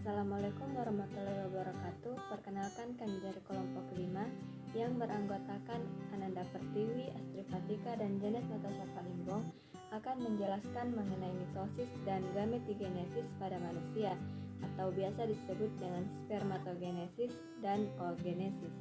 Assalamualaikum warahmatullahi wabarakatuh. Perkenalkan, kami dari kelompok 5 yang beranggotakan Ananda Pertiwi, Astri Fatika, dan Janet Natasha Palimbong akan menjelaskan mengenai mitosis dan gametogenesis pada manusia, atau biasa disebut dengan spermatogenesis dan oogenesis.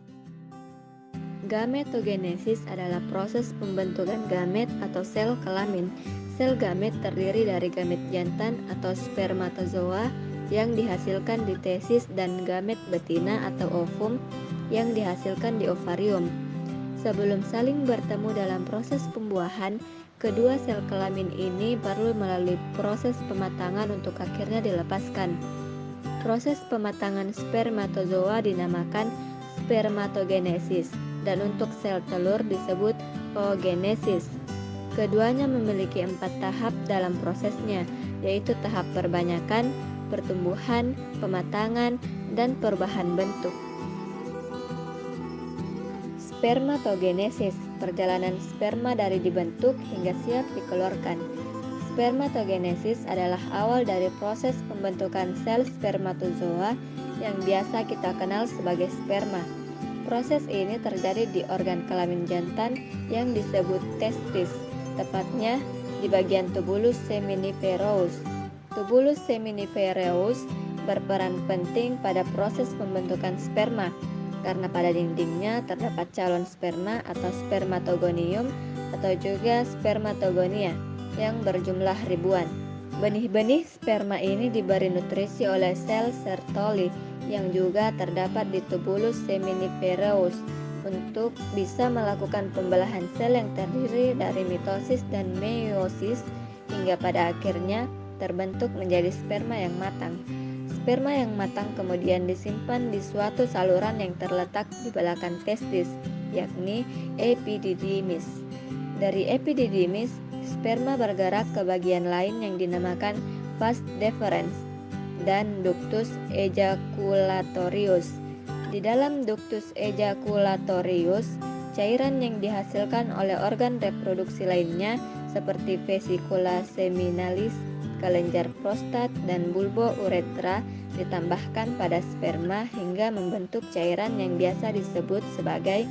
Gametogenesis adalah proses pembentukan gamet atau sel kelamin. Sel gamet terdiri dari gamet jantan atau spermatozoa yang dihasilkan di tesis dan gamet betina atau ovum yang dihasilkan di ovarium. Sebelum saling bertemu dalam proses pembuahan, kedua sel kelamin ini perlu melalui proses pematangan untuk akhirnya dilepaskan. Proses pematangan spermatozoa dinamakan spermatogenesis, dan untuk sel telur disebut oogenesis. Keduanya memiliki 4 tahap dalam prosesnya, yaitu tahap perbanyakan, pertumbuhan, pematangan, dan perubahan bentuk. Spermatogenesis, perjalanan sperma dari dibentuk hingga siap dikeluarkan. Spermatogenesis adalah awal dari proses pembentukan sel spermatozoa yang biasa kita kenal sebagai sperma. Proses ini terjadi di organ kelamin jantan yang disebut testis, tepatnya di bagian tubulus seminiferous. Tubulus seminiferous berperan penting pada proses pembentukan sperma, karena pada dindingnya terdapat calon sperma atau spermatogonium atau juga spermatogonia yang berjumlah ribuan. Benih-benih sperma ini diberi nutrisi oleh sel Sertoli yang juga terdapat di tubulus seminiferous untuk bisa melakukan pembelahan sel yang terdiri dari mitosis dan meiosis hingga pada akhirnya terbentuk menjadi sperma yang matang. Sperma yang matang kemudian disimpan di suatu saluran yang terletak di belakang testis, yakni epididymis. Dari epididymis, sperma bergerak ke bagian lain yang dinamakan vas deferens dan ductus ejaculatorius. Di dalam ductus ejaculatorius, cairan yang dihasilkan oleh organ reproduksi lainnya seperti vesicula seminalis, kelenjar prostat, dan bulbo uretra ditambahkan pada sperma hingga membentuk cairan yang biasa disebut sebagai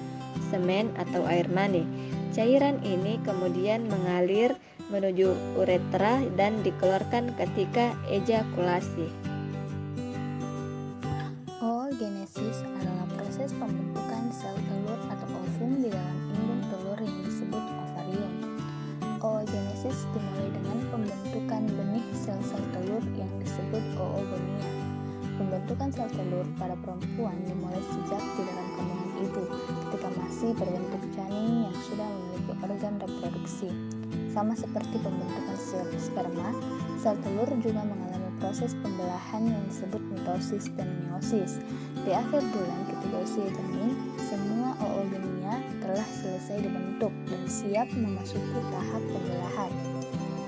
semen atau air mani. Cairan ini kemudian mengalir menuju uretra dan dikeluarkan ketika ejakulasi. Oogenesis adalah proses pembentukan sel telur atau ovum di dalam indung telur yang disebut ovarium. Oogenesis dimulai dengan pembentukan benih sel-sel telur yang disebut oogonia. Pembentukan sel telur pada perempuan dimulai sejak di dalam kandungan ibu, ketika masih berbentuk janin yang sudah memiliki organ reproduksi. Sama seperti pembentukan sel sperma, sel telur juga mengalami proses pembelahan yang disebut mitosis dan meiosis. Di akhir bulan ketika usia janin, semua oogenia telah selesai dibentuk dan siap memasuki tahap pembelahan.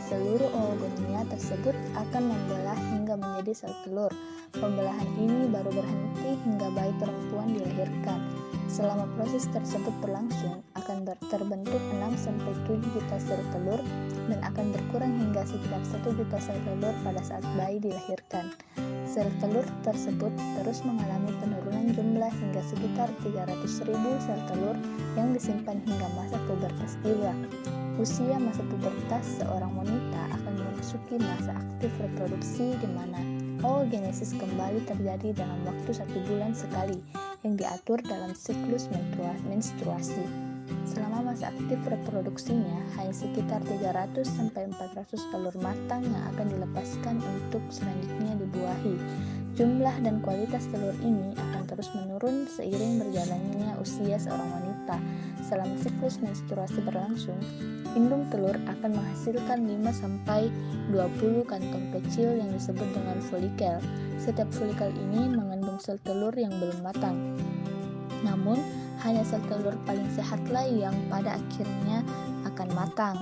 Seluruh oogenia tersebut akan membelah hingga menjadi sel telur. Pembelahan ini baru berhenti hingga bayi perempuan dilahirkan. Selama proses tersebut berlangsung, akan terbentuk 6-7 juta sel telur dan akan berkurang hingga sekitar 1 juta sel telur pada saat bayi dilahirkan. Sel telur tersebut terus mengalami penurunan jumlah hingga sekitar 300.000 sel telur yang disimpan hingga masa pubertas tiba. Usia masa pubertas seorang wanita akan memasuki masa aktif reproduksi di mana oogenesis kembali terjadi dalam waktu 1 bulan sekali yang diatur dalam siklus menstruasi. Selama masa aktif reproduksinya, hanya sekitar 300-400 telur matang yang akan dilepaskan untuk selanjutnya dibuahi. Jumlah dan kualitas telur ini akan terus menurun seiring berjalannya usia seorang wanita. Selama siklus menstruasi berlangsung, indung telur akan menghasilkan 5-20 kantong kecil yang disebut dengan folikel. Setiap folikel ini mengandung sel telur yang belum matang. Namun, hanya sel telur paling sehatlah yang pada akhirnya akan matang.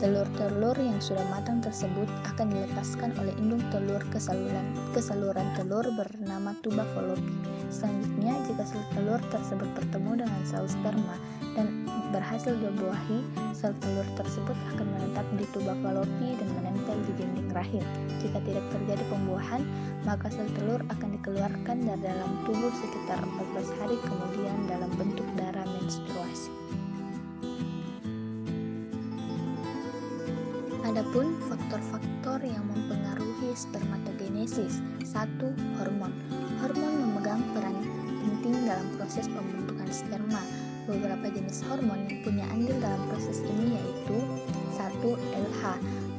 Telur-telur yang sudah matang tersebut akan dilepaskan oleh indung telur ke saluran telur bernama tuba Fallopi. Selanjutnya, jika sel telur tersebut bertemu dengan sel sperma dan berhasil dibuahi, sel telur tersebut akan menetap di tuba falopi dan menempel di dinding rahim. Jika tidak terjadi pembuahan, maka sel telur akan dikeluarkan dari dalam tubuh sekitar 14 hari kemudian dalam bentuk darah menstruasi. Adapun faktor-faktor yang mempengaruhi spermatogenesis. 1. Hormon. Hormon memegang peran penting dalam proses pembentukan sperma. Beberapa jenis hormon yang punya andil dalam proses ini yaitu 1. LH,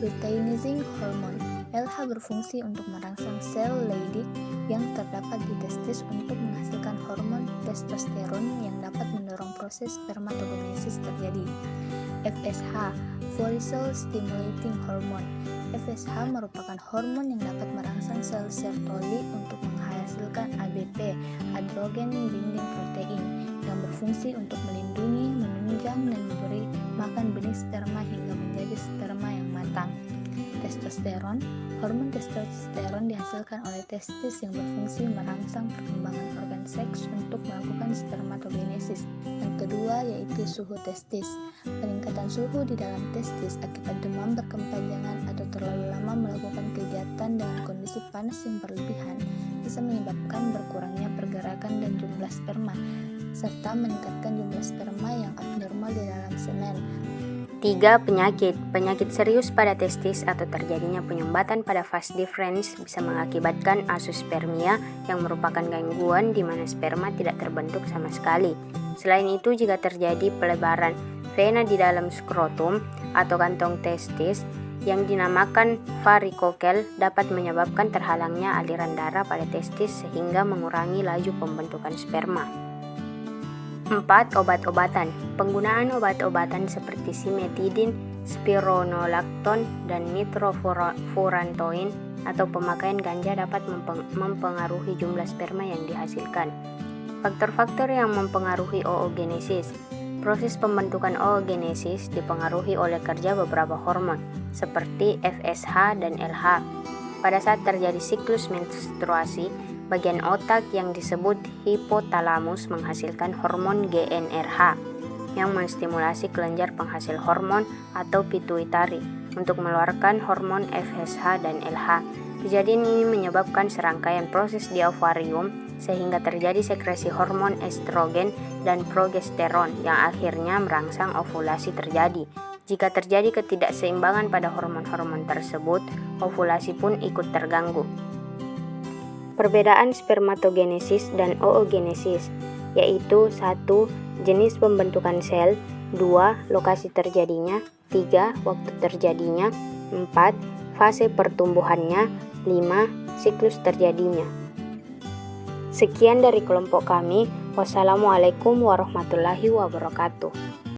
luteinizing hormone. LH berfungsi untuk merangsang sel Leydig yang terdapat di testis untuk menghasilkan hormon testosteron yang dapat mendorong proses spermatogenesis terjadi. FSH, follicle stimulating hormone. FSH merupakan hormon yang dapat merangsang sel Sertoli untuk menghasilkan ABP, androgen binding protein, yang berfungsi untuk melindungi, menunjang, dan memberi makan benih sperma hingga menjadi sperma yang matang. Testosteron. Hormon testosteron dihasilkan oleh testis yang berfungsi merangsang perkembangan organ seks untuk melakukan spermatogenesis. Yang kedua yaitu suhu testis. Peningkatan suhu di dalam testis akibat demam berkepanjangan atau terlalu lama melakukan kegiatan dengan kondisi panas yang berlebihan bisa menyebabkan berkurangnya pergerakan dan jumlah sperma, serta meningkatkan jumlah sperma yang abnormal di dalam semen. 3. Penyakit serius pada testis atau terjadinya penyumbatan pada vas deferens bisa mengakibatkan azoospermia yang merupakan gangguan di mana sperma tidak terbentuk sama sekali. Selain itu, jika terjadi pelebaran vena di dalam skrotum atau kantong testis yang dinamakan varikokel dapat menyebabkan terhalangnya aliran darah pada testis sehingga mengurangi laju pembentukan sperma. 4. Obat-obatan. Penggunaan obat-obatan seperti simetidin, spironolakton, dan nitrofurantoin atau pemakaian ganja dapat mempengaruhi jumlah sperma yang dihasilkan. Faktor-faktor yang mempengaruhi oogenesis. Proses pembentukan oogenesis dipengaruhi oleh kerja beberapa hormon seperti FSH dan LH. Pada saat terjadi siklus menstruasi, bagian otak yang disebut hipotalamus menghasilkan hormon GnRH yang menstimulasi kelenjar penghasil hormon atau pituitari untuk mengeluarkan hormon FSH dan LH. Kejadian ini menyebabkan serangkaian proses di ovarium sehingga terjadi sekresi hormon estrogen dan progesteron yang akhirnya merangsang ovulasi terjadi. Jika terjadi ketidakseimbangan pada hormon-hormon tersebut, ovulasi pun ikut terganggu. Perbedaan spermatogenesis dan oogenesis yaitu 1. Jenis pembentukan sel, 2. Lokasi terjadinya, 3. Waktu terjadinya, 4. Fase pertumbuhannya, 5. Siklus terjadinya. Sekian dari kelompok kami. Wassalamualaikum warahmatullahi wabarakatuh.